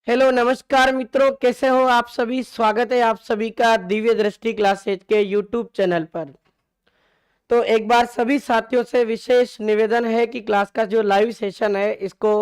Hello नमस्कार मित्रों, कैसे हो आप सभी। स्वागत है आप सभी का दिव्य दृष्टि क्लासेज के यूट्यूब चैनल पर। तो एक बार सभी साथियों से विशेष निवेदन है कि क्लास का जो लाइव सेशन है इसको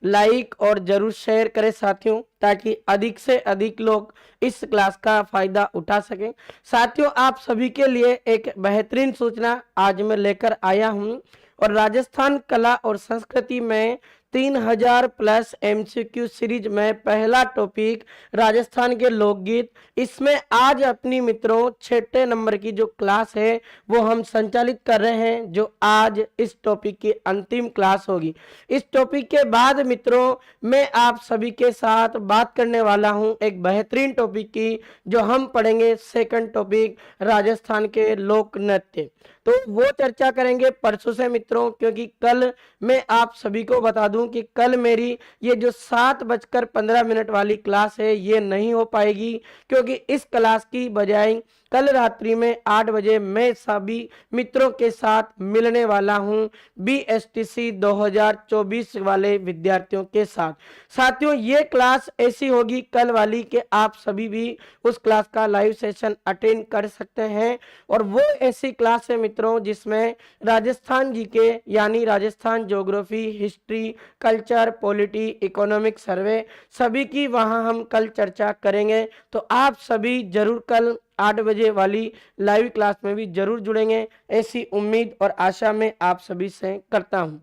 लाइक और जरूर शेयर करें साथियों, ताकि अधिक से अधिक लोग इस क्लास का फायदा उठा सकें। साथियों, आप सभी के लिए एक बेहतरीन सूचना आज मैं लेकर आया हूं और राजस्थान कला और संस्कृति में 3000 प्लस एमसीक्यू सीरीज में पहला टॉपिक राजस्थान के लोकगीत। इसमें आज अपनी मित्रों 6 नंबर की जो क्लास है वो हम संचालित कर रहे हैं, जो आज इस टॉपिक की अंतिम क्लास होगी। इस टॉपिक के बाद मित्रों मैं आप सभी के साथ बात करने वाला हूं एक बेहतरीन टॉपिक की, जो हम पढ़ेंगे सेकंड टॉपिक राजस्थान के लोक नृत्य। तो वो चर्चा करेंगे परसों से मित्रों, क्योंकि कल मैं आप सभी को बता दूं कि कल मेरी ये जो 7:15 वाली क्लास है ये नहीं हो पाएगी, क्योंकि इस क्लास की बजाय कल रात्रि में 8 बजे मैं सभी मित्रों के साथ मिलने वाला हूं बीएसटीसी 2024 वाले विद्यार्थियों के साथ। साथियों, ये क्लास ऐसी होगी कल वाली कि आप सभी भी उस क्लास का लाइव सेशन अटेंड कर सकते हैं, और वो ऐसी क्लास है मित्रों जिसमें राजस्थान जी के यानी Rajasthan geography, history, culture, polity, economic survey सभी की वहां हम कल चर्चा करेंगे। तो आप सभी जरूर कल 8 बजे वाली लाइव क्लास में भी जरूर जुड़ेंगे, ऐसी उम्मीद और आशा मैं आप सभी से करता हूं।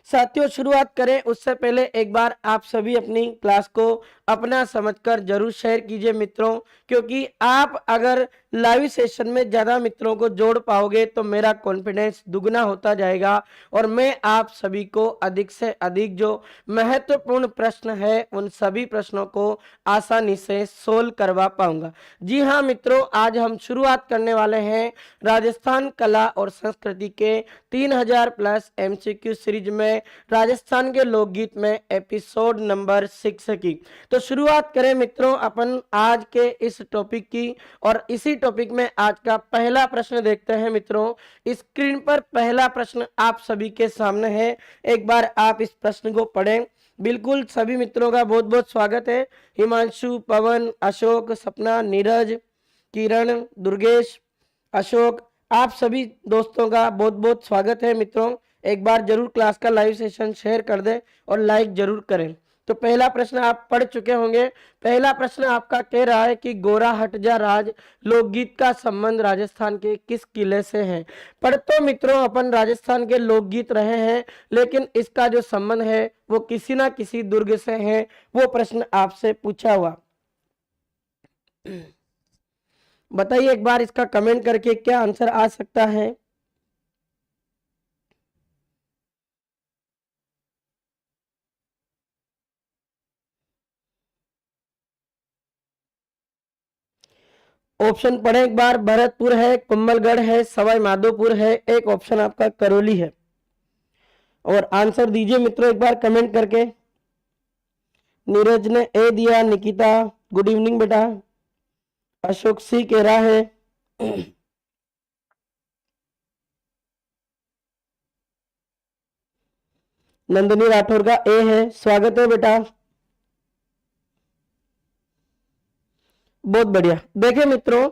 साथियों, शुरुआत करें उससे पहले एक बार आप सभी अपनी क्लास को अपना समझकर जरूर शेयर कीजिए मित्रों, क्योंकि आप अगर लाइव सेशन में ज्यादा मित्रों को जोड़ पाओगे तो मेरा कॉन्फिडेंस दुगना होता जाएगा और मैं आप सभी को अधिक से अधिक जो महत्वपूर्ण प्रश्न है उन सभी प्रश्नों को आसानी से सोल्व करवा पाऊंगा। जी हाँ मित्रों, आज हम शुरुआत करने वाले हैं राजस्थान कला और संस्कृति के 3000 प्लस एमसीक्यू सीरीज में राजस्थान के लोकगीत में एपिसोड नंबर 6 की। तो शुरुआत करें मित्रों अपन आज के इस टॉपिक की, और इसी टॉपिक में आज का पहला प्रश्न देखते हैं मित्रों। स्क्रीन पर पहला प्रश्न आप सभी के सामने है, एक बार आप इस प्रश्न को पढ़ें। बिल्कुल सभी मित्रों का बहुत बहुत स्वागत है। हिमांशु, पवन, अशोक, सपना, नीरज, किरण, दुर्गेश, अशोक, आप सभी दोस्तों का बहुत बहुत स्वागत है मित्रों। एक बार जरूर क्लास का लाइव सेशन शेयर कर दें और लाइक जरूर करें। तो पहला प्रश्न आप पढ़ चुके होंगे। पहला प्रश्न आपका कह रहा है कि गोरा हट जा राज लोकगीत का संबंध राजस्थान के किस किले से है। पर तो मित्रों अपन राजस्थान के लोकगीत रहे हैं, लेकिन इसका जो संबंध है वो किसी ना किसी दुर्ग से है। वो प्रश्न आपसे पूछा हुआ, बताइए एक बार इसका कमेंट करके क्या आंसर आ सकता है। ऑप्शन पढ़े एक बार। भरतपुर है, कुंभलगढ़ है, सवाई माधोपुर है, एक ऑप्शन आपका करौली है। और आंसर दीजिए मित्रों एक बार कमेंट करके। नीरज ने ए दिया, निकिता गुड इवनिंग बेटा, अशोक सी कह रहा है नंदिनी राठौर का ए है, स्वागत है बेटा, बहुत बढ़िया। देखिए मित्रों,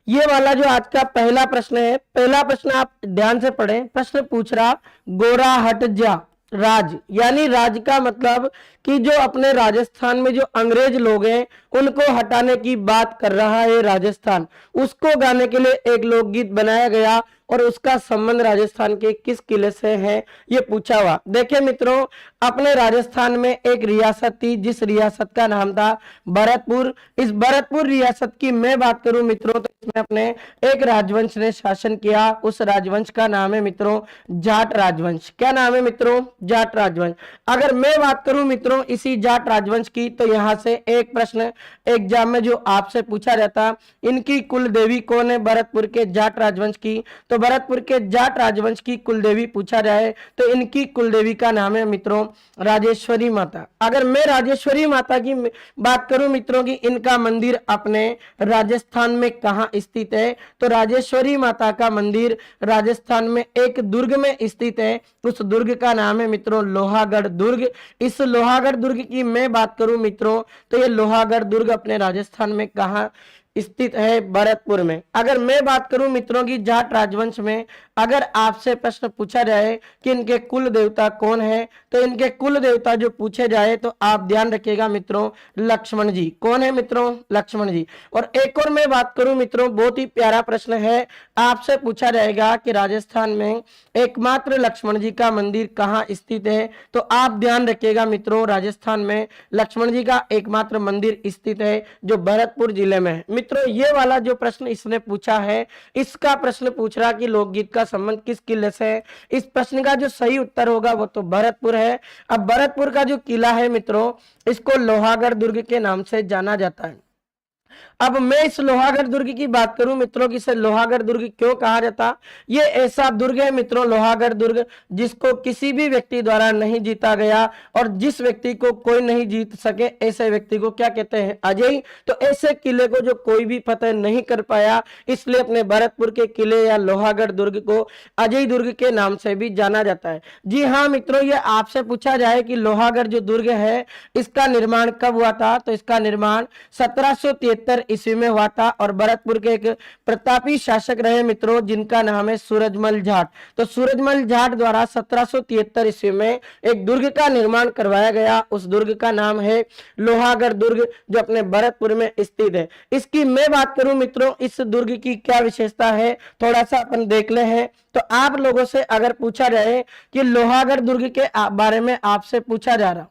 ये वाला जो आज का पहला प्रश्न है, पहला प्रश्न आप ध्यान से पढ़ें। प्रश्न पूछ रहा गोरा हट जा राज, यानी राज का मतलब कि जो अपने राजस्थान में जो अंग्रेज लोग हैं उनको हटाने की बात कर रहा है राजस्थान। उसको गाने के लिए एक लोकगीत बनाया गया और उसका संबंध राजस्थान के किस किले से है ये पूछा हुआ। देखिए मित्रों, अपने राजस्थान में एक रियासत थी जिस रियासत का नाम था भरतपुर। इस भरतपुर रियासत की मैं बात करूं मित्रों तो इसमें अपने एक राजवंश ने शासन किया। उस राजवंश का नाम है मित्रों जाट राजवंश। क्या नाम है मित्रों? जाट राजवंश। अगर मैं बात करूं मित्रों इसी जाट राजवंश की, तो यहां से एक प्रश्न एग्जाम में जो आपसे पूछा जाता, इनकी कुल देवी कौन है भरतपुर के जाट राजवंश की, तो तो भरतपुर के जाट राजवंश की कुलदेवी पूछा जाए तो इनकी कुलदेवी का नाम है मित्रों राजेश्वरी माता। अगर मैं राजेश्वरी माता की बात करूं मित्रों की इनका मंदिर अपने राजस्थान में कहां स्थित है, तो राजेश्वरी माता का मंदिर राजस्थान में एक दुर्ग में स्थित है। उस दुर्ग का नाम है मित्रों लोहागढ़ दुर्ग। इस लोहागढ़ दुर्ग की मैं बात करूं मित्रों तो ये लोहागढ़ दुर्ग अपने राजस्थान में कहां स्थित है, भरतपुर में। अगर मैं बात करूं मित्रों की जाट राजवंश में अगर आपसे प्रश्न पूछा जाए कि इनके कुल देवता कौन है, तो इनके कुल देवता जो पूछे जाए तो आप ध्यान रखिएगा मित्रों लक्ष्मण जी। कौन है मित्रों? लक्ष्मण जी। और एक और मैं बात करूं मित्रों बहुत ही प्यारा प्रश्न है, आपसे पूछा जाएगा कि राजस्थान में एकमात्र लक्ष्मण जी का मंदिर कहां स्थित है, तो आप ध्यान रखिएगा मित्रों राजस्थान में लक्ष्मण जी का एकमात्र मंदिर स्थित है जो भरतपुर जिले में है। मित्रों ये वाला जो प्रश्न इसने पूछा है, इसका प्रश्न पूछ रहा कि लोकगीत का संबंध किस किले से है, इस प्रश्न का जो सही उत्तर होगा वो तो भरतपुर है। अब भरतपुर का जो किला है मित्रों इसको लोहागढ़ दुर्ग के नाम से जाना जाता है। अब मैं इस लोहागढ़ दुर्ग की बात करूं मित्रों की इसे लोहागढ़ दुर्ग क्यों कहा जाता, ये ऐसा दुर्ग है मित्रों लोहागढ़ दुर्ग जिसको किसी भी व्यक्ति द्वारा नहीं जीता गया और जिस व्यक्ति को कोई नहीं जीत सके ऐसे व्यक्ति को क्या कहते हैं? अजय। तो ऐसे किले को जो कोई भी फतेह नहीं कर पाया इसलिए अपने भरतपुर के किले या लोहागढ़ दुर्ग को अजय दुर्ग के नाम से भी जाना जाता है। जी हाँ मित्रों, ये आपसे पूछा जाए कि लोहागढ़ जो दुर्ग है इसका निर्माण कब हुआ था, तो इसका निर्माण 1773 ईस्वी में हुआ था और भरतपुर के एक प्रतापी शासक रहे मित्रों जिनका नाम है सूरजमल जाट। तो सूरजमल जाट द्वारा 1773 ईस्वी में एक दुर्ग का निर्माण करवाया गया। उस दुर्ग का नाम है लोहागढ़ दुर्ग जो अपने भरतपुर में स्थित है। इसकी मैं बात करूं मित्रों इस दुर्ग की क्या विशेषता है थोड़ा सा अपन देख ले हैं। तो आप लोगों से अगर पूछा जाए कि लोहागढ़ दुर्ग के बारे में आपसे पूछा जा रहा,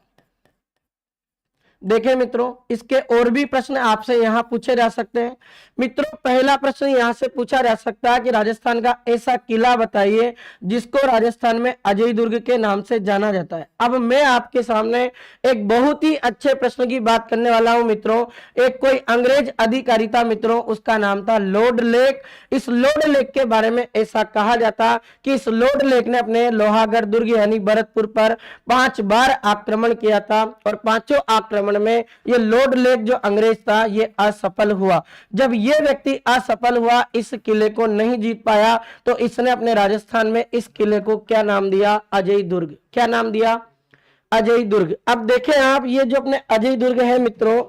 देखें मित्रों इसके और भी प्रश्न आपसे यहां पूछे जा सकते हैं। मित्रों पहला प्रश्न यहां से पूछा जा सकता है कि राजस्थान का ऐसा किला बताइए जिसको राजस्थान में अजय दुर्ग के नाम से जाना जाता है। अब मैं आपके सामने एक बहुत ही अच्छे प्रश्न की बात करने वाला हूं मित्रों। एक कोई अंग्रेज अधिकारी था मित्रों, उसका नाम था लॉर्ड लेक। इस लॉर्ड लेक के बारे में ऐसा कहा जाता कि इस लॉर्ड लेक ने अपने लोहागढ़ दुर्ग यानी भरतपुर पर 5 बार आक्रमण किया था और 5 आक्रमण में ये लॉर्ड लेक जो अंग्रेज था ये असफल हुआ। जब ये व्यक्ति असफल हुआ इस किले को नहीं जीत पाया तो इसने अपने राजस्थान में इस किले को क्या नाम दिया? अजय दुर्ग। क्या नाम दिया? अजय दुर्ग। अब देखें आप ये जो अपने अजय दुर्ग है मित्रों,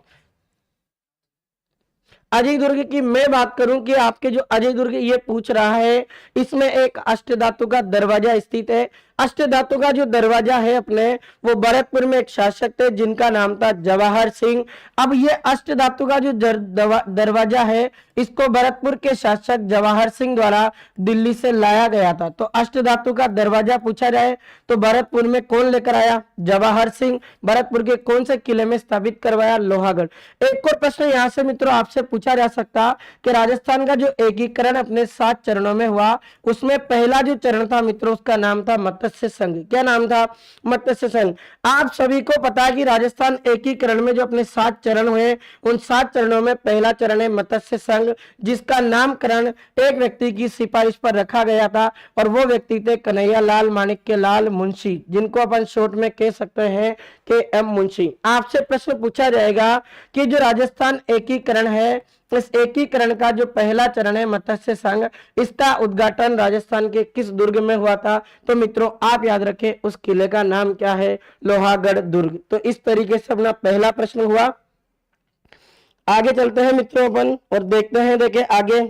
अजय दुर्ग की मैं बात करूं कि आपके जो अजय दुर्ग ये पूछ रहा है इसमें एक अष्टधातु का दरवाजा स्थित है। अष्टधातु का जो दरवाजा है अपने वो भरतपुर में एक शासक थे जिनका नाम था जवाहर सिंह। अब ये अष्टधातु का जो दरवाजा है इसको भरतपुर के शासक जवाहर सिंह द्वारा दिल्ली से लाया गया था। तो अष्टधातु का दरवाजा पूछा जाए तो भरतपुर में कौन लेकर आया? जवाहर सिंह। भरतपुर के कौन से किले में स्थापित करवाया? लोहागढ़। एक और प्रश्न यहाँ से मित्रों आपसे पूछा जा सकता कि राजस्थान का जो एकीकरण अपने 7 चरणों में हुआ उसमें पहला जो चरण था मित्रों उसका नाम था मत्स्य संघ। क्या नाम था? मत्स्य संघ। आप सभी को पता है कि राजस्थान एकीकरण में जो अपने 7 चरण हुए उन 7 चरणों में पहला चरण है मत्स्य संघ जिसका नामकरण एक व्यक्ति की सिफारिश पर रखा गया था और वो व्यक्ति थे कन्हैया लाल माणिक्य लाल मुंशी जिनको अपन शॉर्ट में कह सकते हैं के एम मुंशी। आपसे प्रश्न पूछा जाएगा कि जो राजस्थान एकीकरण है इस एकीकरण का जो पहला चरण है मत्स्य संघ इसका उद्घाटन राजस्थान के किस दुर्ग में हुआ था? तो मित्रों आप याद रखें उस किले का नाम क्या है? लोहागढ़ दुर्ग। तो इस तरीके से अपना पहला प्रश्न हुआ। आगे चलते हैं मित्रों अपन और देखते हैं, देखें आगे।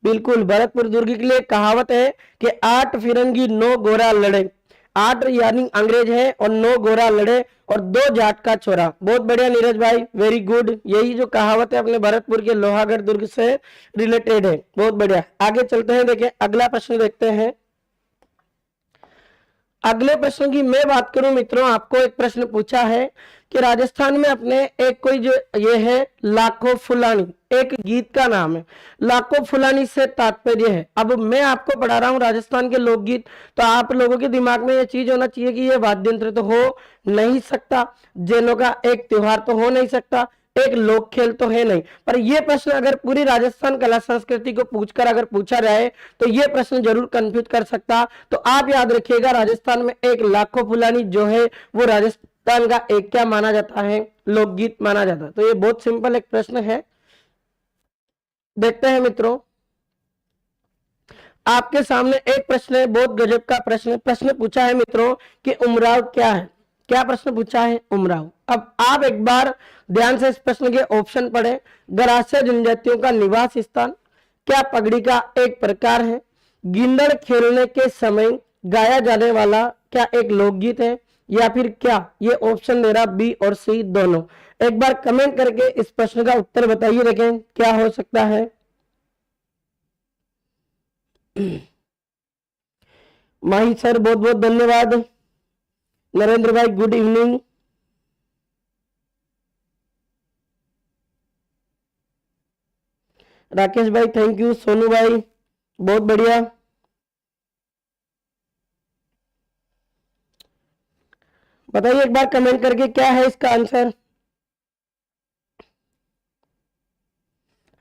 बिल्कुल भरतपुर दुर्ग के लिए कहावत है कि 8 फिरंगी 9 गोरा लड़े। 8 यानी अंग्रेज है और 9 गोरा लड़े और 2 जाट का छोरा। बहुत बढ़िया नीरज भाई, वेरी गुड। यही जो कहावत है अपने भरतपुर के लोहागढ़ दुर्ग से रिलेटेड है। बहुत बढ़िया। आगे चलते हैं, देखें अगला प्रश्न देखते हैं। अगले प्रश्न की मैं बात करूं मित्रों, आपको एक प्रश्न पूछा है कि राजस्थान में अपने एक कोई जो ये है लाखों फुलानी, एक गीत का नाम है। लाखों फुलानी से तात्पर्य है। अब मैं आपको पढ़ा रहा हूं राजस्थान के लोकगीत, तो आप लोगों के दिमाग में ये चीज होना चाहिए कि ये वाद्य यंत्र तो हो नहीं सकता, जैनों का एक त्योहार तो हो नहीं सकता, एक लोक खेल तो है नहीं। पर ये प्रश्न अगर पूरी राजस्थान कला संस्कृति को पूछकर अगर पूछा जाए तो ये प्रश्न जरूर कंफ्यूज कर सकता। तो आप याद रखिएगा, राजस्थान में एक लाखों फुलानी जो है वो राजस्थान का एक क्या माना जाता है, लोकगीत माना जाता है। तो ये बहुत सिंपल एक प्रश्न है। देखते हैं मित्रों, आपके सामने एक प्रश्न है, बहुत गजब का प्रश्न पूछा है मित्रों कि उमराव क्या है। क्या प्रश्न पूछा है? उमराव। अब आप एक बार ध्यान से इस प्रश्न के ऑप्शन पढ़े। गरासिया जनजातियों का निवास स्थान, क्या पगड़ी का एक प्रकार है, गिंदड़ खेलने के समय गाया जाने वाला क्या एक लोकगीत है, या फिर क्या? ये ऑप्शन दे रहा बी और सी दोनों। एक बार कमेंट करके इस प्रश्न का उत्तर बताइए, देखें क्या हो सकता है। माही सर बहुत बहुत धन्यवाद। नरेंद्र भाई गुड इवनिंग। राकेश भाई थैंक यू। सोनू भाई बहुत बढ़िया। बताइए एक बार कमेंट करके क्या है इसका आंसर।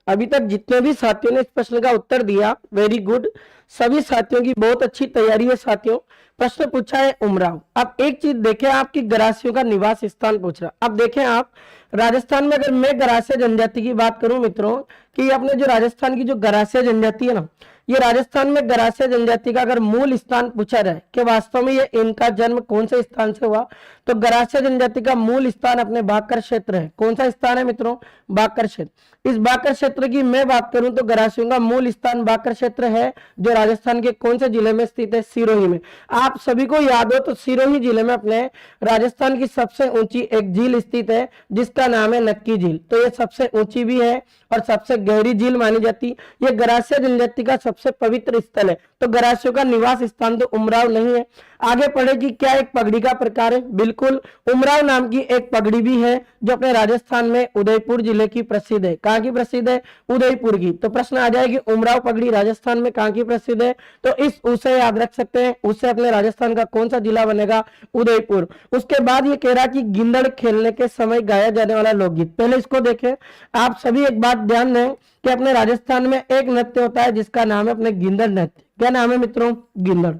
अभी तक जितने भी साथियों ने इस प्रश्न का उत्तर दिया, वेरी गुड। सभी साथियों की बहुत अच्छी तैयारी है साथियों। प्रश्न पूछा है उमराव। अब एक चीज देखें, आपकी गरासियों का निवास स्थान पूछ रहा। अब देखें आप, राजस्थान में अगर मैं गरासिया जनजाति की बात करूं मित्रों, कि अपने जो राजस्थान की जो गरासिया जनजाति है ना, ये राजस्थान में गरासिया जनजाति का अगर मूल स्थान पूछा जाए कि वास्तव में ये इनका जन्म कौन से स्थान से हुआ, तो गरासिया जनजाति का मूल स्थान अपने बाकर क्षेत्र है। कौन सा स्थान है मित्रों? बाकर क्षेत्र। इस बाकर क्षेत्र की मैं बात करूं तो गरासियों का मूल स्थान बाकर क्षेत्र है, जो राजस्थान के कौन से जिले में स्थित है? सिरोही में। आप सभी को याद हो तो सिरोही जिले में अपने राजस्थान की सबसे ऊंची एक झील स्थित है, जिसका नाम है नक्की झील। तो ये सबसे ऊंची भी है और सबसे गहरी झील मानी जाती। ये गरासिया जनजाति का सबसे पवित्र स्थल है। तो गरासियों का निवास स्थान तो उमराव नहीं है। आगे पढ़े कि क्या एक पगड़ी का प्रकार है? बिल्कुल, उमराव नाम की एक पगड़ी भी है जो अपने राजस्थान में उदयपुर जिले की प्रसिद्ध है। कहाँ की प्रसिद्ध है? उदयपुर की। तो प्रश्न आ जाएगी उमराव पगड़ी राजस्थान में कहाँ की प्रसिद्ध है? तो इस उसे याद रख सकते हैं। उससे अपने राजस्थान का कौन सा जिला बनेगा? उदयपुर। उसके बाद ये कह रहा कि गिंदड़ खेलने के समय गाया जाने वाला लोकगीत। पहले इसको देखें आप सभी, एक बात ध्यान दें कि अपने राजस्थान में एक नृत्य होता है जिसका नाम है अपने गिंदड़ नृत्य। क्या नाम है मित्रों? गिंदड़।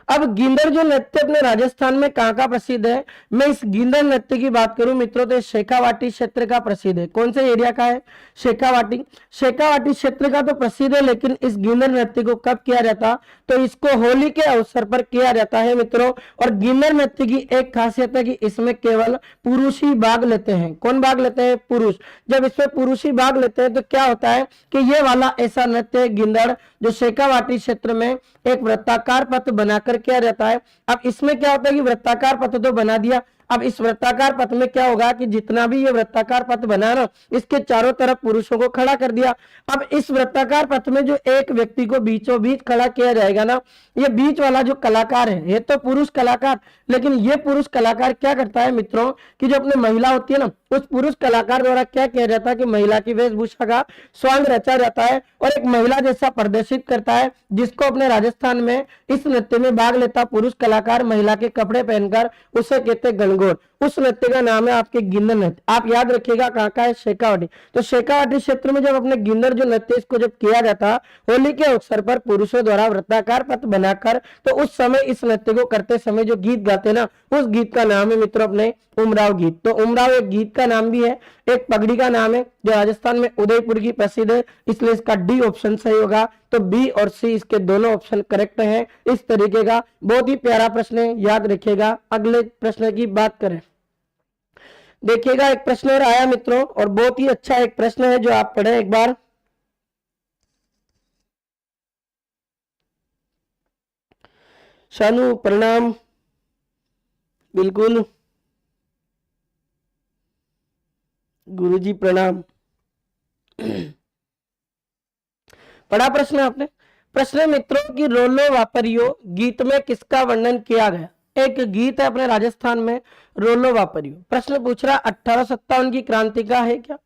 अब गिंदड़ जो नृत्य अपने राजस्थान में कहाँ का प्रसिद्ध है? मैं इस गिंदड़ नृत्य की बात करूं मित्रों तो शेखावाटी क्षेत्र का प्रसिद्ध है। कौन से एरिया का है? शेखावाटी। शेखावाटी क्षेत्र का तो प्रसिद्ध है, लेकिन इस गिंदड़ नृत्य को कब किया जाता? तो इसको होली के अवसर पर किया जाता है मित्रों। और गिंदड़ नृत्य की एक खासियत है कि इसमें केवल पुरुष ही भाग लेते हैं। कौन भाग लेते हैं? पुरुष। जब इसमें पुरुष ही भाग लेते हैं तो क्या होता है कि ये वाला ऐसा नृत्य है गिंदड़, जो शेखावाटी क्षेत्र में एक वृत्ताकार पथ बनाकर किया जाता है। अब इसमें क्या होता है कि वृत्ताकार पथ तो बना दिया, अब इस वृत्ताकार पथ में क्या होगा कि जितना भी ये वृत्ताकार पथ बना ना, इसके चारों तरफ पुरुषों को खड़ा कर दिया। अब इस वृत्ताकार पथ में जो एक व्यक्ति को बीचों बीच खड़ा किया जाएगा ना, ये बीच वाला जो कलाकार है ये तो पुरुष कलाकार, लेकिन ये पुरुष कलाकार क्या करता है मित्रों कि जो अपनी महिला होती है ना, उस पुरुष कलाकार द्वारा क्या किया जाता है कि महिला की वेशभूषा का स्वांग रचा जाता है और एक महिला जैसा प्रदर्शित करता है, जिसको अपने राजस्थान में इस नृत्य में भाग लेता पुरुष कलाकार महिला के कपड़े पहनकर, उसे कहते हैं गणगौर। उस नृत्य का नाम है आपके गिंदड़ नृत्य। आप याद रखिएगा कहाँ का है? शेखावाटी। तो शेखावाटी क्षेत्र में जब अपने गिंदड़ जो नृत्य इसको जब किया जाता होली के अवसर पर पुरुषों द्वारा वृत्ताकार पथ बनाकर, तो उस समय इस नृत्य को करते समय जो गीत गाते ना, उस गीत का नाम है मित्रों अपने उमराव गीत। तो उमराव एक गीत का नाम भी है, एक पगड़ी का नाम है जो राजस्थान में उदयपुर की प्रसिद्ध है, इसलिए इसका डी ऑप्शन सही होगा। तो बी और सी इसके दोनों ऑप्शन करेक्ट हैं। इस तरीके का बहुत ही प्यारा प्रश्न है, याद रखिएगा। अगले प्रश्न की बात करें, देखिएगा एक प्रश्न और आया मित्रों, और बहुत ही अच्छा एक प्रश्न है जो आप पढ़े एक बार। शानू प्रणाम। बिल्कुल गुरुजी प्रणाम। पढ़ा प्रश्न आपने? प्रश्न मित्रों की रोलो वापरियो गीत में किसका वर्णन किया गया? एक गीत है अपने राजस्थान में रोलो वापरियो। प्रश्न पूछ रहा 1857 की क्रांति का है क्या?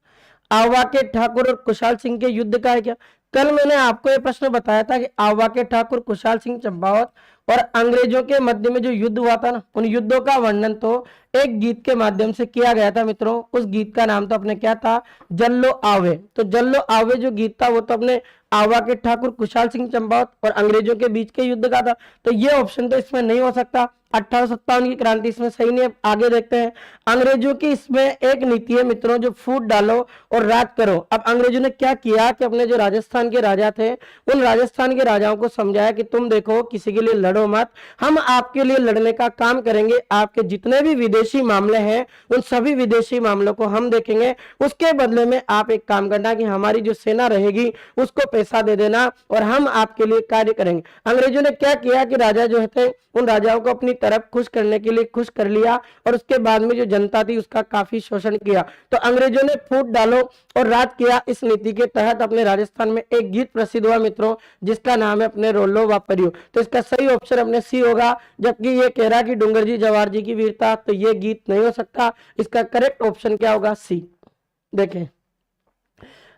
आवा के ठाकुर और कुशाल सिंह के युद्ध का है क्या? कल मैंने आपको ये प्रश्न बताया था कि आवा के ठाकुर कुशाल सिंह चंपावत और अंग्रेजों के मध्य में जो युद्ध हुआ था ना, उन युद्धों का वर्णन तो एक गीत के माध्यम से किया गया था मित्रों। उस गीत का नाम तो अपने क्या था, जल्लो आवे। तो जल्लो आवे जो गीत था वो तो अपने आवा के ठाकुर कुशाल सिंह चंपावत और अंग्रेजों के बीच के युद्ध का था। तो ये ऑप्शन तो इसमें नहीं हो सकता। 1857 की क्रांति इसमें सही नहीं है। आगे देखते हैं, अंग्रेजों की इसमें एक नीति है मित्रों, जो फूट डालो और राज करो। अब अंग्रेजों ने क्या किया कि अपने जो राजस्थान के राजा थे, उन राजस्थान के राजाओं को समझाया कि तुम देखो किसी के लिए लड़ो मत, हम आपके लिए लड़ने का काम करेंगे, आपके जितने भी विदेशी मामले हैं उन सभी विदेशी मामलों को हम देखेंगे, उसके बदले में आप एक काम करना कि हमारी जो सेना रहेगी उसको पैसा दे देना और हम आपके लिए कार्य करेंगे। अंग्रेजों ने क्या किया कि राजा जो थे उन राजाओं को अपनी तरफ खुश करने के लिए खुश कर लिया और उसके बाद में जो जनता थी उसका काफी शोषण किया। तो अंग्रेजों ने फूट डालो और राज किया, इस नीति के तहत अपने राजस्थान में एक गीत प्रसिद्ध हुआ मित्रों, जिसका नाम है अपने रोलो वापरियो। तो इसका सही ऑप्शन अपने सी होगा। जबकि ये कह रहा कि डूंगर जी जवाहर जी की वीरता, तो ये गीत नहीं हो सकता। इसका करेक्ट ऑप्शन क्या होगा, सी। देखें,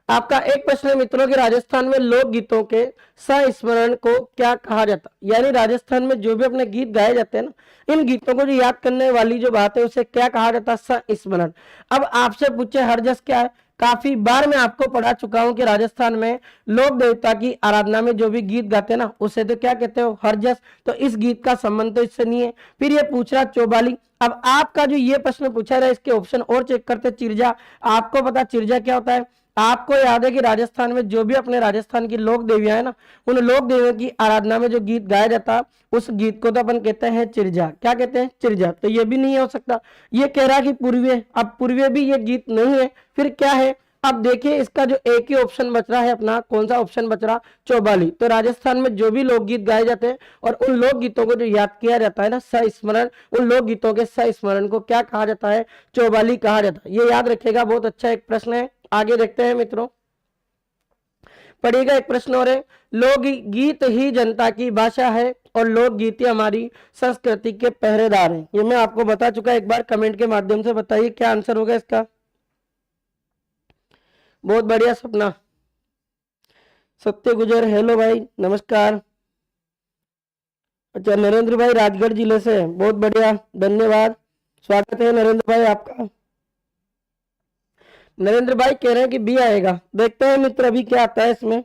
आपका एक प्रश्न है मित्रों कि राजस्थान में लोक गीतों के संस्मरण को क्या कहा जाता है। यानी राजस्थान में जो भी अपने गीत गाए जाते हैं ना, इन गीतों को जो याद करने वाली जो बात है उसे क्या कहा जाता है, संस्मरण। अब आपसे पूछे हरजस क्या है, काफी बार मैं आपको पढ़ा चुका हूं कि राजस्थान में लोक देवता की आराधना में जो भी गीत गाते हैं ना उसे तो क्या कहते हो, हरजस। तो इस गीत का संबंध तो इससे नहीं है। फिर ये पूछ रहा चौबाली। अब आपका जो ये प्रश्न पूछा रहा है इसके ऑप्शन और चेक करते। चिरजा, आपको पता चिरजा क्या होता है। आपको याद है कि राजस्थान में जो भी अपने राजस्थान की लोक देवियां है ना, उन लोक देवियों की आराधना में जो गीत गाया जाता उस गीत को तो अपन कहते हैं चिरजा। क्या कहते हैं, चिरजा। तो ये भी नहीं हो सकता। ये कह रहा कि पूर्वे, अब पूर्वे भी ये गीत नहीं है, फिर क्या है। अब देखिए इसका जो एक ही ऑप्शन बच रहा है अपना, कौन सा ऑप्शन बच रहा, चौबाली। तो राजस्थान में जो भी लोकगीत गाए जाते हैं और उन लोकगीतों को जो याद किया जाता है ना, संस्मरण, उन लोकगीतों के संस्मरण को क्या कहा जाता है, चौबाली कहा जाता है। ये याद रखेगा, बहुत अच्छा एक प्रश्न है। आगे देखते हैं मित्रों, पढ़िएगा एक प्रश्न और है, लोकगीत ही जनता की भाषा है और लोकगीत हमारी संस्कृति के पहरेदार हैं। ये मैं आपको बता चुका, एक बार कमेंट के माध्यम से बताइए क्या आंसर होगा इसका। बहुत बढ़िया सपना, सत्य गुजर, हेलो भाई, नमस्कार। अच्छा, नरेंद्र भाई राजगढ़ जिले से, बहुत बढ़िया, धन्यवाद, स्वागत है नरेंद्र भाई आपका। नरेंद्र भाई कह रहे हैं कि बी आएगा, देखते हैं मित्र अभी क्या आता है इसमें।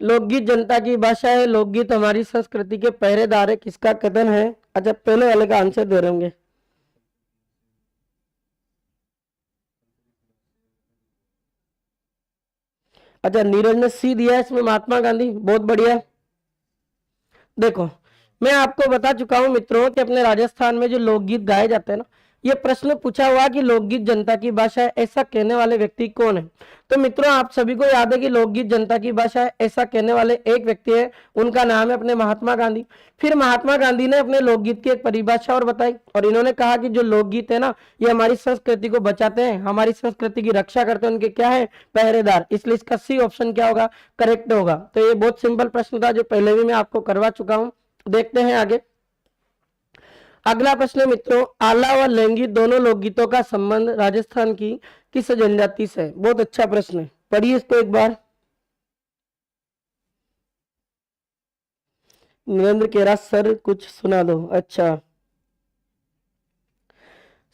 लोकगीत जनता की भाषा है, लोकगीत हमारी संस्कृति के पहरेदार है, किसका कथन है। अच्छा, पहले वाले का आंसर दे रहे होंगे। अच्छा, नीरज ने सी दिया है इसमें, महात्मा गांधी, बहुत बढ़िया। देखो, मैं आपको बता चुका हूं मित्रों कि अपने राजस्थान में जो लोकगीत गाए जाते हैं ना, ये प्रश्न पूछा हुआ कि लोकगीत जनता की भाषा है, ऐसा कहने वाले व्यक्ति कौन है। तो मित्रों आप सभी को याद है कि लोकगीत जनता की भाषा है, ऐसा कहने वाले एक व्यक्ति है, उनका नाम है अपने महात्मा गांधी। फिर महात्मा गांधी ने अपने लोकगीत की एक परिभाषा और बताई और इन्होंने कहा कि जो लोकगीत है ना, ये हमारी संस्कृति को बचाते हैं, हमारी संस्कृति की रक्षा करते हैं, उनके क्या है, पहरेदार। इसलिए इसका सी ऑप्शन क्या होगा, करेक्ट होगा। तो ये बहुत सिंपल प्रश्न था जो पहले भी मैं आपको करवा चुका हूं। देखते हैं आगे, अगला प्रश्न मित्रों, आला व लैंगी दोनों लोकगीतों का संबंध राजस्थान की किस जनजाति से है। बहुत अच्छा प्रश्न है, पढ़िए इसको एक बार। नरेंद्र कह रहा सर कुछ सुना दो। अच्छा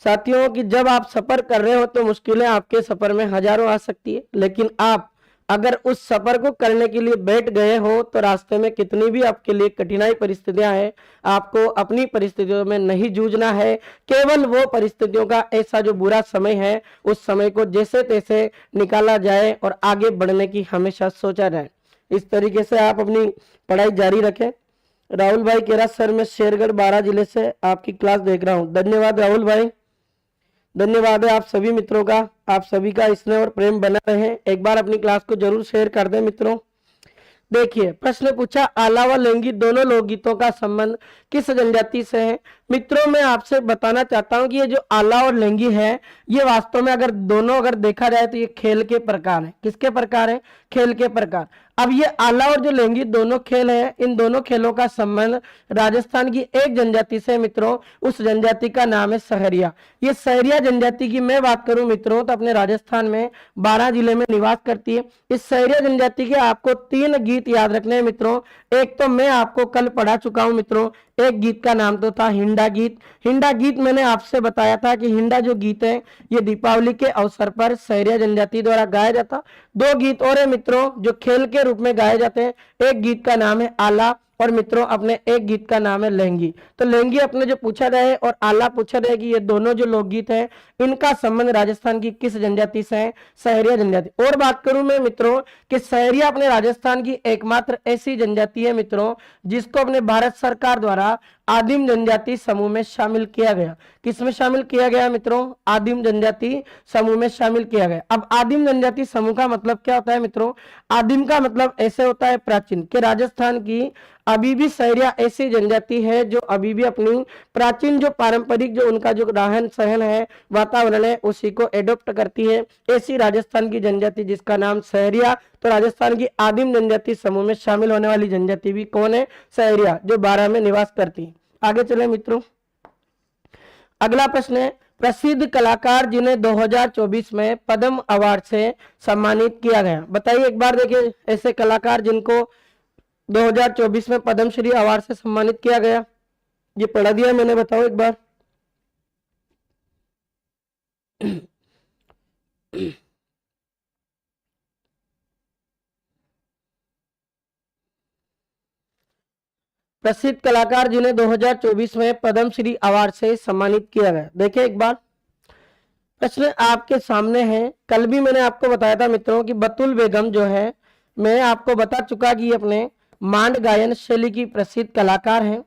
साथियों कि जब आप सफर कर रहे हो तो मुश्किलें आपके सफर में हजारों आ सकती है, लेकिन आप अगर उस सफर को करने के लिए बैठ गए हो तो रास्ते में कितनी भी आपके लिए कठिनाई परिस्थितियां हैं, आपको अपनी परिस्थितियों में नहीं जूझना है। केवल वो परिस्थितियों का ऐसा जो बुरा समय है, उस समय को जैसे तैसे निकाला जाए और आगे बढ़ने की हमेशा सोचा जाए। इस तरीके से आप अपनी पढ़ाई जारी रखें। राहुल भाई कह रहा सर मैं शेरगढ़ 12 जिले से आपकी क्लास देख रहा हूँ। धन्यवाद राहुल भाई, धन्यवाद है आप सभी मित्रों का, आप सभी का स्नेह और प्रेम बना रहे। एक बार अपनी क्लास को जरूर शेयर कर दें मित्रों। देखिए प्रश्न पूछा, आला व लैंगी दोनों लोकगीतों का संबंध किस जनजाति से है। मित्रों मैं आपसे बताना चाहता हूं कि ये जो आला और लैंगी है, ये वास्तव में अगर दोनों अगर देखा जाए तो ये खेल के प्रकार है। किसके प्रकार है, खेल के प्रकार। अब ये आला और जो लेंगी दोनों खेल है, इन दोनों खेलों का संबंध राजस्थान की एक जनजाति से मित्रों, उस जनजाति का नाम है सहरिया। ये सहरिया जनजाति की मैं बात करूं मित्रों तो अपने राजस्थान में 12 जिले में निवास करती है। इस सहरिया जनजाति के आपको 3 गीत याद रखने हैं मित्रों। एक तो मैं आपको कल पढ़ा चुका हूं मित्रों, एक गीत का नाम तो था हिंडा गीत। हिंडा गीत मैंने आपसे बताया था कि हिंडा जो गीत है ये दीपावली के अवसर पर सहरिया जनजाति द्वारा गाया जाता। 2 गीत और है मित्रों जो खेल के रूप में गाए जाते हैं। एक गीत का नाम है आला और मित्रों अपने एक गीत का नाम है लहंगी। तो लहंगी अपने जो पूछा गया है और आला पूछा गया कि ये दोनों जो लोकगीत हैं इनका संबंध राजस्थान की किस जनजाति से है? सहरिया जनजाति। और बात करूं मैं मित्रों कि सहरिया अपने राजस्थान की एकमात्र ऐसी जनजाति है मित्रों जिसको अपने भारत सरकार द्वारा आदिम जनजाति समूह में शामिल किया गया। किसमें शामिल किया गया मित्रों? आदिम जनजाति समूह में शामिल किया गया। अब आदिम जनजाति समूह का मतलब क्या होता है मित्रों? आदिम का मतलब ऐसे होता है प्राचीन, कि राजस्थान की अभी भी सहरिया ऐसी जनजाति है जो अभी भी अपनी प्राचीन जो पारंपरिक जो उनका जो रहन सहन है, वातावरण है, उसी को एडॉप्ट करती है। ऐसी राजस्थान की जनजाति जिसका नाम सहरिया। तो राजस्थान की आदिम जनजाति समूह में शामिल होने वाली जनजाति भी कौन है? सहरिया, जो 12 में निवास करती है। आगे चले मित्रों, अगला प्रश्न है प्रसिद्ध कलाकार जिन्हें 2024 में पद्म अवार्ड से सम्मानित किया गया। बताइए एक बार, देखिए ऐसे कलाकार जिनको 2024 में पद्मश्री अवार्ड से सम्मानित किया गया। ये पढ़ा दिया मैंने, बताओ एक बार। प्रसिद्ध कलाकार जिन्हें 2024 में पद्मश्री अवार्ड से सम्मानित किया गया। देखिए एक बार प्रश्न आपके सामने है। कल भी मैंने आपको बताया था मित्रों कि बतुल बेगम जो है, मैं आपको बता चुका कि अपने मांड गायन शैली की प्रसिद्ध कलाकार हैं।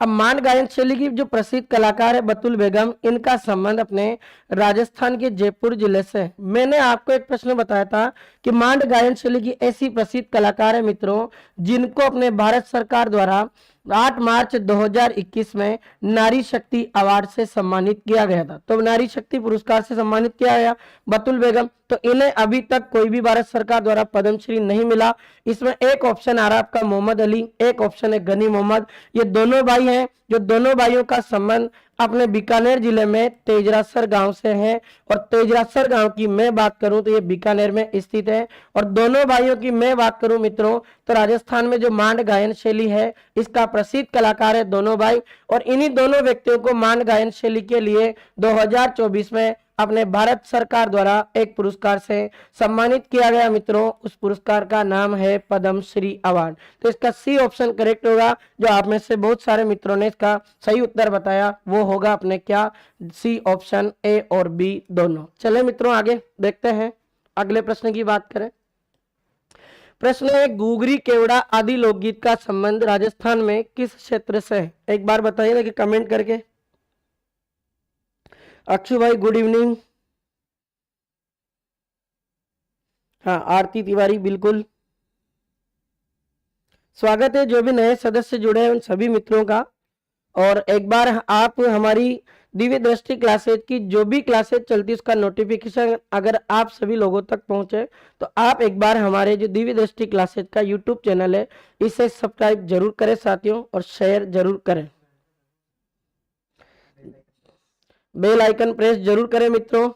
अब मांड गायन शैली की जो प्रसिद्ध कलाकार है बतुल बेगम, इनका संबंध अपने राजस्थान के जयपुर जिले से है। मैंने आपको एक प्रश्न बताया था कि मांड गायन शैली की ऐसी प्रसिद्ध कलाकार है मित्रों जिनको अपने भारत सरकार द्वारा 8 मार्च 2021 में नारी शक्ति अवार्ड से सम्मानित किया गया था। तो नारी शक्ति पुरस्कार से सम्मानित किया गया बतुल बेगम। तो इन्हें अभी तक कोई भी भारत सरकार द्वारा पद्मश्री नहीं मिला। इसमें एक ऑप्शन आ रहा है आपका मोहम्मद अली, एक ऑप्शन है गनी मोहम्मद। ये दोनों भाई हैं, जो दोनों भाइयों का संबंध अपने बीकानेर जिले में तेजरासर गांव से है। और तेजरासर गांव की मैं बात करूं तो ये बीकानेर में स्थित है। और दोनों भाइयों की मैं बात करूं मित्रों तो राजस्थान में जो मांड गायन शैली है इसका प्रसिद्ध कलाकार है दोनों भाई। और इन्हीं दोनों व्यक्तियों को मांड गायन शैली के लिए 2024 में अपने भारत सरकार द्वारा एक पुरस्कार से सम्मानित किया गया मित्रों। उस पुरस्कार का नाम है पद्मश्री अवार्ड। तो इसका सी ऑप्शन करेक्ट होगा। जो आप में से बहुत सारे मित्रों ने इसका सही उत्तर बताया वो होगा अपने क्या? सी ऑप्शन, ए और बी दोनों। चले मित्रों आगे देखते हैं, अगले प्रश्न की बात करें। प्रश्न है गुगरी केवड़ा आदि लोकगीत का संबंध राजस्थान में किस क्षेत्र से है? एक बार बताइए कि कमेंट करके। अक्षु भाई गुड इवनिंग। हाँ आरती तिवारी बिल्कुल स्वागत है। जो भी नए सदस्य जुड़े हैं उन सभी मित्रों का। और एक बार आप हमारी दिव्य दृष्टि क्लासेज की जो भी क्लासेज चलती है उसका नोटिफिकेशन अगर आप सभी लोगों तक पहुंचे तो आप एक बार हमारे जो दिव्य दृष्टि क्लासेज का यूट्यूब चैनल है इसे सब्सक्राइब जरूर करें साथियों, और शेयर जरूर करें। बेल आइकन प्रेस जरूर करें मित्रों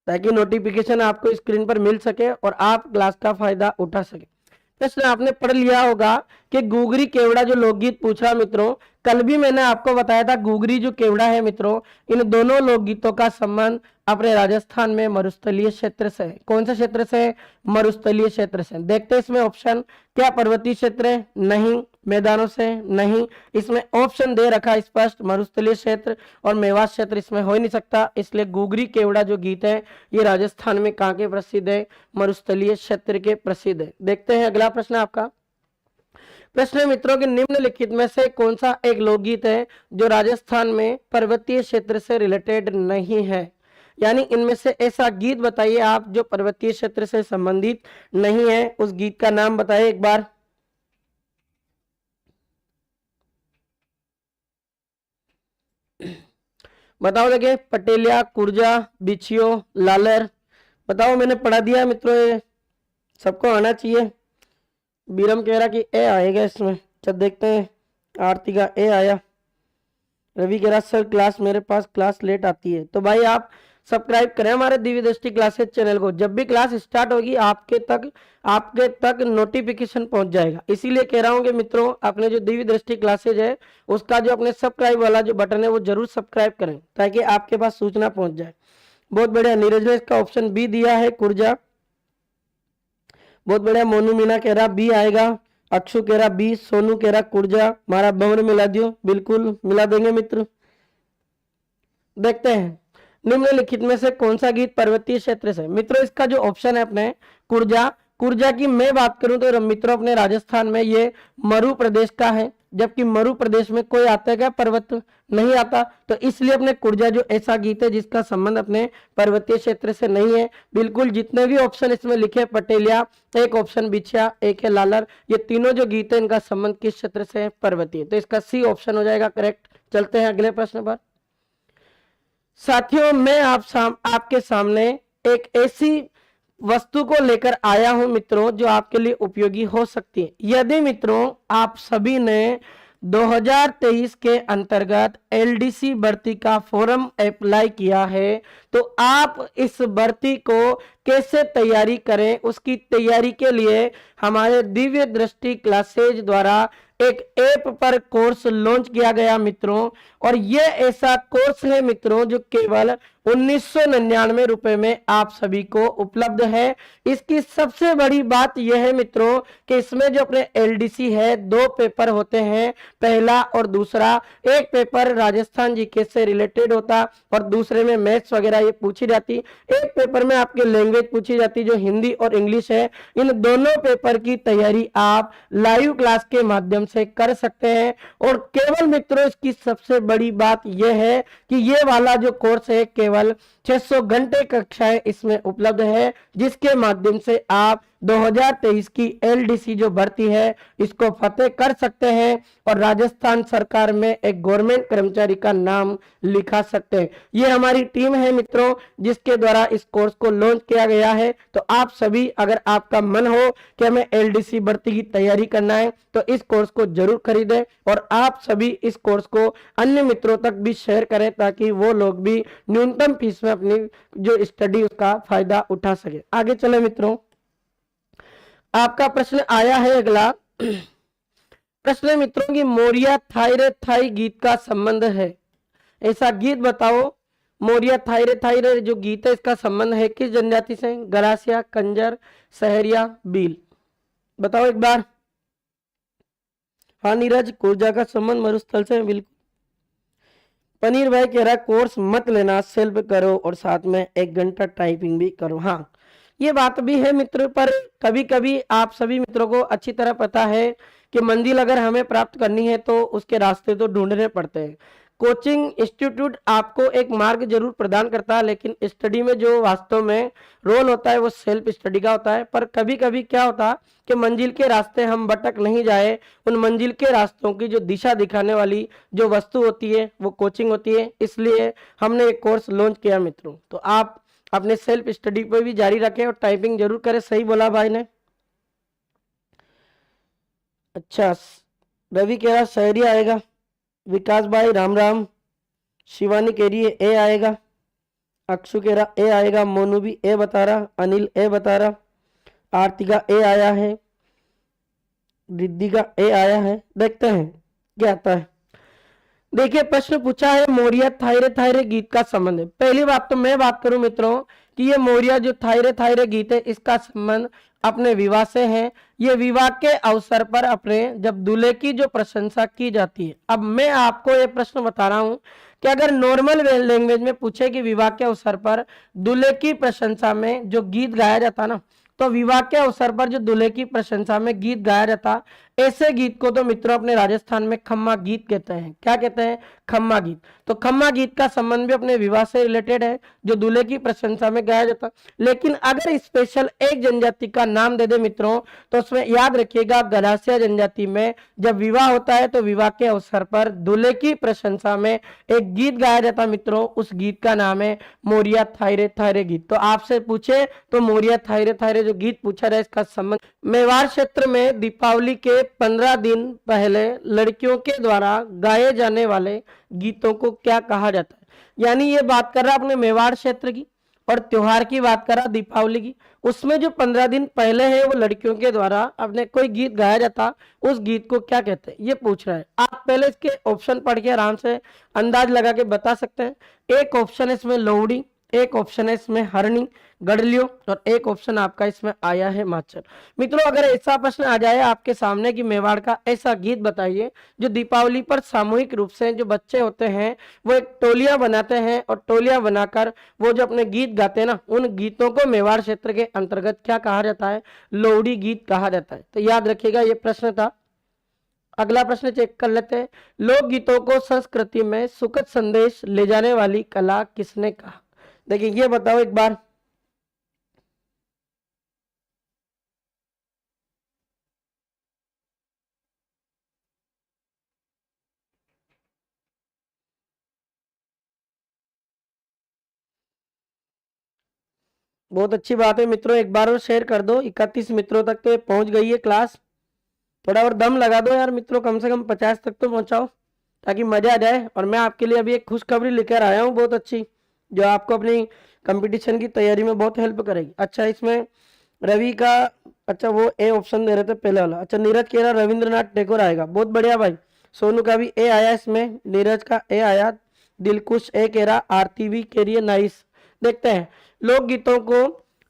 ताकि नोटिफिकेशन आपको स्क्रीन पर मिल सके और आप क्लास का फायदा उठा सके। प्रश्न आपने पढ़ लिया होगा कि गुगरी केवड़ा जो लोकगीत पूछा मित्रों, कल भी मैंने आपको बताया था गुगरी जो केवड़ा है मित्रों, इन दोनों लोकगीतों का संबंध अपने राजस्थान में मरुस्थलीय क्षेत्र से है। कौन से क्षेत्र से? मरुस्थलीय क्षेत्र से। देखते हैं इसमें ऑप्शन, क्या पर्वतीय क्षेत्र है? नहीं। मैदानों से? नहीं। इसमें ऑप्शन दे रखा स्पष्ट मरुस्थलीय क्षेत्र, और मेवात क्षेत्र इसमें हो ही नहीं सकता। इसलिए गुगरी केवड़ा जो गीत है ये राजस्थान में कहाँ के प्रसिद्ध है? मरुस्थलीय क्षेत्र के प्रसिद्ध है। देखते हैं अगला प्रश्न आपका। प्रश्न मित्रों के निम्नलिखित में से कौन सा एक लोकगीत है जो राजस्थान में पर्वतीय क्षेत्र से रिलेटेड नहीं है? यानी इनमें से ऐसा गीत बताइए आप जो पर्वतीय क्षेत्र से संबंधित नहीं है। उस गीत का नाम बताइए एक बार। बताओ लगे, पटेलिया, कुर्जा, बिछियो, लालर, बताओ, मैंने पढ़ा दिया मित्रों, ये सबको आना चाहिए। बीरम कह रहा कि ए आएगा इसमें, चल देखते हैं। आरती का ए आया। रवि कह रहा सर क्लास मेरे पास क्लास लेट आती है। तो भाई आप सब्सक्राइब करें हमारे दिव्य दृष्टि क्लासेस चैनल को, जब भी क्लास स्टार्ट होगी आपके तक नोटिफिकेशन पहुंच जाएगा। इसीलिए कह रहा हूं कि मित्रों अपने जो दिव्य दृष्टि क्लासेज है उसका जो अपने सब्सक्राइब वाला जो बटन है वो जरूर सब्सक्राइब करें ताकि आपके पास सूचना पहुंच जाए। बहुत बढ़िया, नीरज ने इसका ऑप्शन बी दिया है, कुर्जा। बहुत बढ़िया, मोनू मीना कह रहा बी आएगा। अक्षु कह रहा बी, सोनू कह रहा कुर्जा। हमारा भवन मिला दियो, बिल्कुल मिला देंगे मित्र। देखते हैं निम्नलिखित में से कौन सा गीत पर्वतीय क्षेत्र से। मित्रों इसका जो ऑप्शन है अपने कुर्जा, कुर्जा की मैं बात करूं तो मित्रों अपने राजस्थान में ये मरु प्रदेश का है, जबकि मरु प्रदेश में कोई आता है क्या पर्वत, नहीं आता। तो इसलिए अपने कुर्जा जो ऐसा गीत है जिसका संबंध अपने पर्वतीय क्षेत्र से नहीं है। बिल्कुल जितने भी ऑप्शन इसमें लिखे, पटेलिया, एक ऑप्शन बिछिया, एक है लालर, ये तीनों जो गीत है इनका संबंध किस क्षेत्र से है, पर्वतीय। तो इसका सी ऑप्शन हो जाएगा करेक्ट। चलते हैं अगले प्रश्न पर। साथियों मैं आपके सामने एक ऐसी वस्तु को लेकर आया हूं मित्रों जो आपके लिए उपयोगी हो सकती है। यदि मित्रों आप सभी ने 2023 के अंतर्गत एलडीसी भर्ती का फॉर्म अप्लाई किया है तो आप इस भर्ती को कैसे तैयारी करें, उसकी तैयारी के लिए हमारे दिव्य दृष्टि क्लासेज द्वारा एक ऐप पर कोर्स लॉन्च किया गया मित्रों। और ये ऐसा कोर्स है मित्रों जो केवल 1999 रुपए में आप सभी को उपलब्ध है। इसकी सबसे बड़ी बात यह है मित्रों कि इसमें जो अपने एलडीसी है 2 पेपर होते हैं, पहला और दूसरा। एक पेपर राजस्थान जीके से रिलेटेड होता और दूसरे में मैथ्स वगैरह ये पूछी जाती। एक पेपर में आपकी लैंग्वेज पूछी जाती जो हिंदी और इंग्लिश है। इन दोनों पेपर की तैयारी आप लाइव क्लास के माध्यम से कर सकते हैं। और केवल मित्रों इसकी सबसे बड़ी बात यह है कि ये वाला जो कोर्स है केवल 600 घंटे कक्षाएं इसमें उपलब्ध है, जिसके माध्यम से आप 2023 की एलडीसी जो भर्ती है इसको फतेह कर सकते हैं और राजस्थान सरकार में एक गवर्नमेंट कर्मचारी का नाम लिखा सकते हैं। ये हमारी टीम है मित्रों जिसके द्वारा इस कोर्स को लॉन्च किया गया है। तो आप सभी अगर आपका मन हो कि हमें एलडीसी भर्ती की तैयारी करना है तो इस कोर्स को जरूर खरीदें और आप सभी इस कोर्स को अन्य मित्रों तक भी शेयर करें ताकि वो लोग भी न्यूनतम फीस में अपनी जो स्टडी उसका फायदा उठा सके। आगे चले मित्रों, आपका प्रश्न आया है अगला। प्रश्न मित्रों की मोरिया थायरे थाई गीत का संबंध है, ऐसा गीत बताओ। मोरिया थायरे थायरे जो गीत है इसका संबंध है किस जनजाति से, गरासिया, कंजर, सहरिया, भील। बताओ एक बार। हाँ नीरज, कुर्जा का संबंध मरुस्थल से, बिल्कुल। पनीर भाई कह रहा कोर्स मत लेना, सेल्फ करो और साथ में 1 घंटा टाइपिंग भी करो। हाँ ये बात भी है मित्र, पर कभी कभी आप सभी मित्रों को अच्छी तरह पता है कि मंजिल अगर हमें प्राप्त करनी है तो उसके रास्ते तो ढूंढने पड़ते हैं। कोचिंग इंस्टीट्यूट आपको एक मार्ग जरूर प्रदान करता है, लेकिन स्टडी में जो वास्तव में रोल होता है वो सेल्फ स्टडी का होता है। पर कभी कभी क्या होता है कि मंजिल के रास्ते हम भटक नहीं जाए, उन मंजिल के रास्तों की जो दिशा दिखाने वाली जो वस्तु होती है वो कोचिंग होती है। इसलिए हमने एक कोर्स लॉन्च किया मित्रों। तो आप अपने सेल्फ स्टडी पर भी जारी रखें और टाइपिंग जरूर करें। सही बोला भाई ने। अच्छा, रवि कह रहा शहरी आएगा। विकास भाई राम राम। शिवानी कह रही है ए आएगा। अक्षु कह रहा ए आएगा। मोनू भी ए बता रहा। अनिल ए बता रहा। आरती का ए आया है। रिद्धि का ए आया है। देखते हैं क्या आता है। देखिए प्रश्न पूछा है मोरिया थायरे थायरे गीत का संबंध है। पहली बात तो मैं बात करूं मित्रों कि ये मोरिया जो थायरे थायरे गीत है इसका संबंध अपने विवाह से है। ये विवाह के अवसर पर अपने जब दूल्हे की जो प्रशंसा की जाती है। अब मैं आपको ये प्रश्न बता रहा हूं कि अगर नॉर्मल लैंग्वेज में पूछे कि विवाह के अवसर पर दूल्हे की प्रशंसा में जो गीत गाया जाता ना तो विवाह के अवसर पर जो दूल्हे की प्रशंसा में गीत गाया जाता, ऐसे गीत को तो मित्रों अपने राजस्थान में खम्मा गीत कहते हैं। क्या कहते हैं? खम्मा गीत। तो खम्मा गीत का संबंध भी अपने विवाह से रिलेटेड है, जो दूल्हे की प्रशंसा में गाया जाता। लेकिन अगर स्पेशल एक जनजाति का नाम दे दे मित्रों, तो उसमें याद रखिएगा गरासिया जनजाति में जब विवाह होता है तो विवाह के अवसर पर दूल्हे की प्रशंसा में एक गीत गाया जाता मित्रों, उस गीत का नाम है मोरिया थायरे थायरे गीत। तो आपसे पूछे तो मोरिया थायरे थायरे जो गीत पूछा जाए, इसका संबंध मेवाड़ क्षेत्र में दीपावली के 15 दिन पहले लड़कियों के द्वारा गाए जाने वाले गीतों को क्या कहा जाता है। यानी ये बात कर रहा अपने मेवाड़ क्षेत्र की और त्योहार की बात कर रहा दीपावली की। उसमें जो 15 दिन पहले है वो लड़कियों के द्वारा अपने कोई गीत गाया जाता, उस गीत को क्या कहते हैं, ये पूछ रहा है। आप पहले इसके ऑप्शन पढ़ के आराम से अंदाज लगा के बता सकते हैं। एक ऑप्शन है इसमें लोहड़ी, एक ऑप्शन है इसमें हरणी गढ़लियो, और एक ऑप्शन आपका इसमें आया है माचर। मित्रों अगर ऐसा प्रश्न आ जाए आपके सामने कि मेवाड़ का ऐसा गीत बताइए जो दीपावली पर सामूहिक रूप से जो बच्चे होते हैं वो एक टोलियां बनाते हैं, और टोलियां बनाकर वो जो अपने गीत गाते हैं ना, उन गीतों को मेवाड़ क्षेत्र के अंतर्गत क्या कहा जाता है? लोहड़ी गीत कहा जाता है। तो याद रखिएगा ये प्रश्न था। अगला प्रश्न चेक कर लेते हैं। लोकगीतों को संस्कृति में सुखद संदेश ले जाने वाली कला किसने कहा? देखिए ये बताओ एक बार। बहुत अच्छी बात है मित्रों, एक बार और शेयर कर दो। 31 मित्रों तक तो ये पहुंच गई है क्लास। थोड़ा और दम लगा दो यार मित्रों, कम से कम 50 तक तो पहुंचाओ ताकि मजा आ जाए। और मैं आपके लिए अभी एक खुशखबरी लेकर आया हूँ बहुत अच्छी, जो आपको अपनी कंपटीशन की तैयारी में बहुत हेल्प करेगी। अच्छा इसमें रवि का, अच्छा वो ए ऑप्शन दे रहे थे पहले वाला। अच्छा नीरज कह रहा रविंद्रनाथ टैगोर आएगा, बहुत बढ़िया भाई। सोनू का भी ए आया, इसमें नीरज का ए आया। दिलकुश ए कह रहा, आरती भी कह रही है नाइस। देखते हैं लोकगीतों को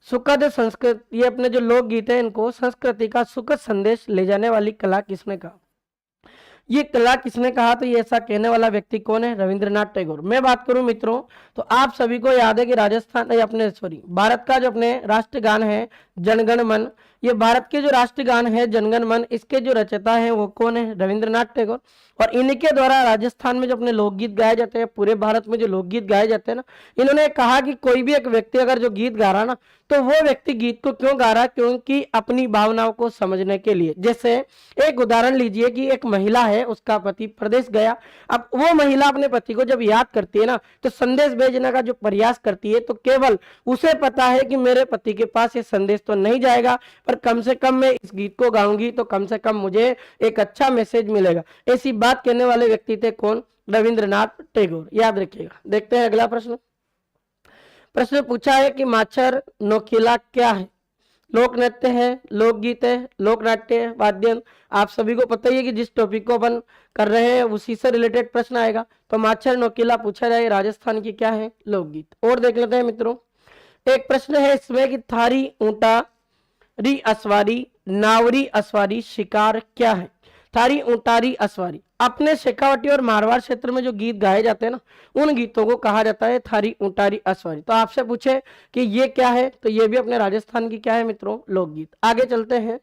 सुखद संस्कृति, ये अपने जो लोकगीत है इनको संस्कृति का सुखद संदेश ले जाने वाली कला किसने कहा? ये कला किसने कहा? तो ये ऐसा कहने वाला व्यक्ति कौन है? रविंद्रनाथ टैगोर। मैं बात करूं मित्रों तो आप सभी को याद है कि राजस्थान अपने भारत का जो अपने राष्ट्रगान है जनगण मन, ये भारत के जो राष्ट्रगान है जनगण मन, इसके जो रचयिता है वो कौन है? रविंद्रनाथ टैगोर। और इनके द्वारा राजस्थान में जो अपने लोकगीत गाए जाते हैं, पूरे भारत में जो लोकगीत गाए जाते हैं ना, इन्होंने कहा कि कोई भी एक व्यक्ति अगर जो गीत गा रहा ना, तो वो व्यक्ति गीत को क्यों गा रहा? क्योंकि अपनी भावनाओं को समझने के लिए। जैसे एक उदाहरण लीजिए कि एक महिला है, उसका पति प्रदेश गया। अब वो महिला अपने पति को जब याद करती है ना, तो संदेश भेजने का जो प्रयास करती है, तो केवल उसे पता है कि मेरे पति के पास ये संदेश तो नहीं जाएगा, पर कम से कम मैं इस गीत को गाऊंगी तो कम से कम मुझे एक अच्छा मैसेज मिलेगा। ऐसी बात कहने वाले व्यक्ति थे कौन? रविंद्रनाथ टैगोर। याद रखिएगा। देखते हैं अगला प्रश्न। प्रश्न पूछा है कि माछर नोकीला क्या है? लोक नृत्य है, लोकगीत है, लोक नाट्य है, वाद्य। आप सभी को पता ही है कि जिस टॉपिक को अपन कर रहे हैं उसी से रिलेटेड प्रश्न आएगा। तो माछर नोकीला पूछा जाए राजस्थान की क्या है? लोकगीत। और देख लेते हैं मित्रों, एक प्रश्न है इसमें कि थारी ऊंटा री असवारी नावरी असवारी शिकार क्या है? थारी ऊंटारी असवारी अपने शेखावटी और मारवाड़ क्षेत्र में जो गीत गाए जाते हैं ना, उन गीतों को कहा जाता है थारी ऊंटारी असवारी। तो आपसे पूछे कि ये क्या है, तो ये भी अपने राजस्थान की क्या है मित्रों? लोकगीत। आगे चलते हैं।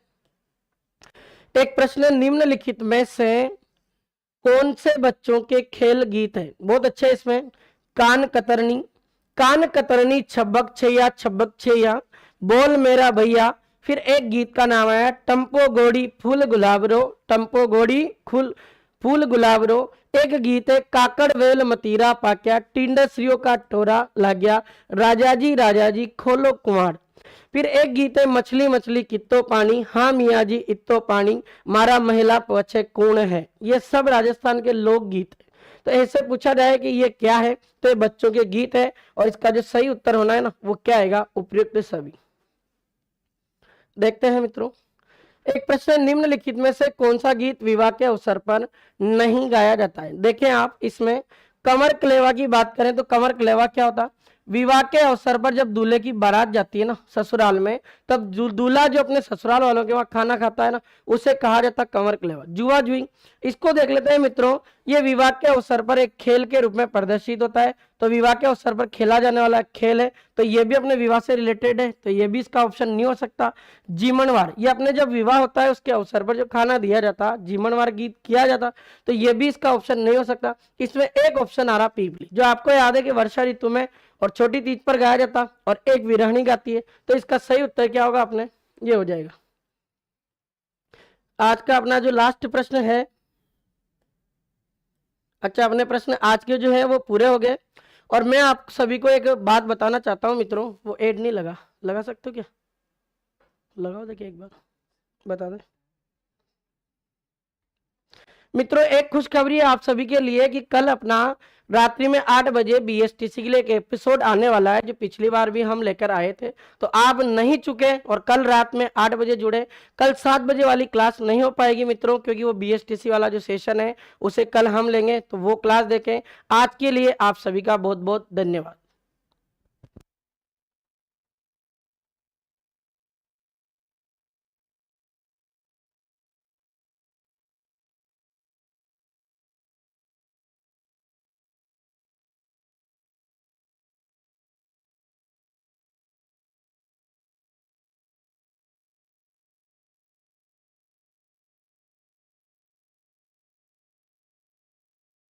एक प्रश्न, निम्नलिखित में से कौन से बच्चों के खेल गीत है? बहुत अच्छे इसमें कान कतरनी छबक छैया बोल मेरा भैया। फिर एक गीत का नाम आया टम्पो गोड़ी फूल गुलाबरो, टम्पो गोड़ी फूल गुलाबरो। एक गीत है काकड़ वेल मतीरा पाक्या, टिंडसरियों का टोरा लाग्या, राजा जी खोलो कुमार। फिर एक गीत है मछली मछली कित्तो पानी, हाँ मियाँ जी इत्तो पानी, मारा महिला पछे कौन है। ये सब राजस्थान के लोक गीत है। तो ऐसे पूछा जाए कि ये क्या है, तो ये बच्चों के गीत है, और इसका जो सही उत्तर होना है ना, वो क्या आएगा? उपयुक्त सभी। देखते हैं मित्रों, एक प्रश्न, निम्नलिखित में से कौन सा गीत विवाह के अवसर पर नहीं गाया जाता है? देखें आप, इसमें कमर कलेवा की बात करें तो कमर कलेवा क्या होता? विवाह के अवसर पर जब दूल्हे की बारात जाती है ना ससुराल में, तब दूल्हा जो अपने ससुराल वालों के वहां खाना खाता है ना, उसे कहा जाता है कंवर कलेवा, जुआ जुई। इसको देख लेते हैं मित्रों। ये विवाह के अवसर पर एक खेल के रूप में प्रदर्शित होता है, तो विवाह के अवसर पर खेला जाने वाला खेल है, तो ये भी अपने विवाह से रिलेटेड है, तो ये भी इसका ऑप्शन नहीं हो सकता। जीमनवार, ये अपने जब विवाह होता है उसके अवसर पर जो खाना दिया जाता, जीमनवार गीत किया जाता, तो ये भी इसका ऑप्शन नहीं हो सकता। इसमें एक ऑप्शन आ रहा पीपली, जो आपको याद है कि वर्षा ऋतु में और छोटी तीज पर गाया जाता और एक विरहणी गाती है, तो इसका सही उत्तर क्या होगा अपने, ये हो जाएगा। आज का अपना जो लास्ट प्रश्न है, अच्छा अपने प्रश्न आज के जो है वो पूरे हो गए। और मैं आप सभी को एक बात बताना चाहता हूं मित्रों, वो एड नहीं लगा सकते हो क्या, लगाओ देखिए एक बार बता दें मित्रों। एक खुशखबरी है आप सभी के लिए कि कल अपना रात्रि में 8 बजे BSTC के लिए एक एपिसोड आने वाला है, जो पिछली बार भी हम लेकर आए थे, तो आप नहीं चुके और कल रात में 8 बजे जुड़े। कल 7 बजे वाली क्लास नहीं हो पाएगी मित्रों, क्योंकि वो BSTC वाला जो सेशन है उसे कल हम लेंगे, तो वो क्लास देखें। आज के लिए आप सभी का बहुत बहुत धन्यवाद।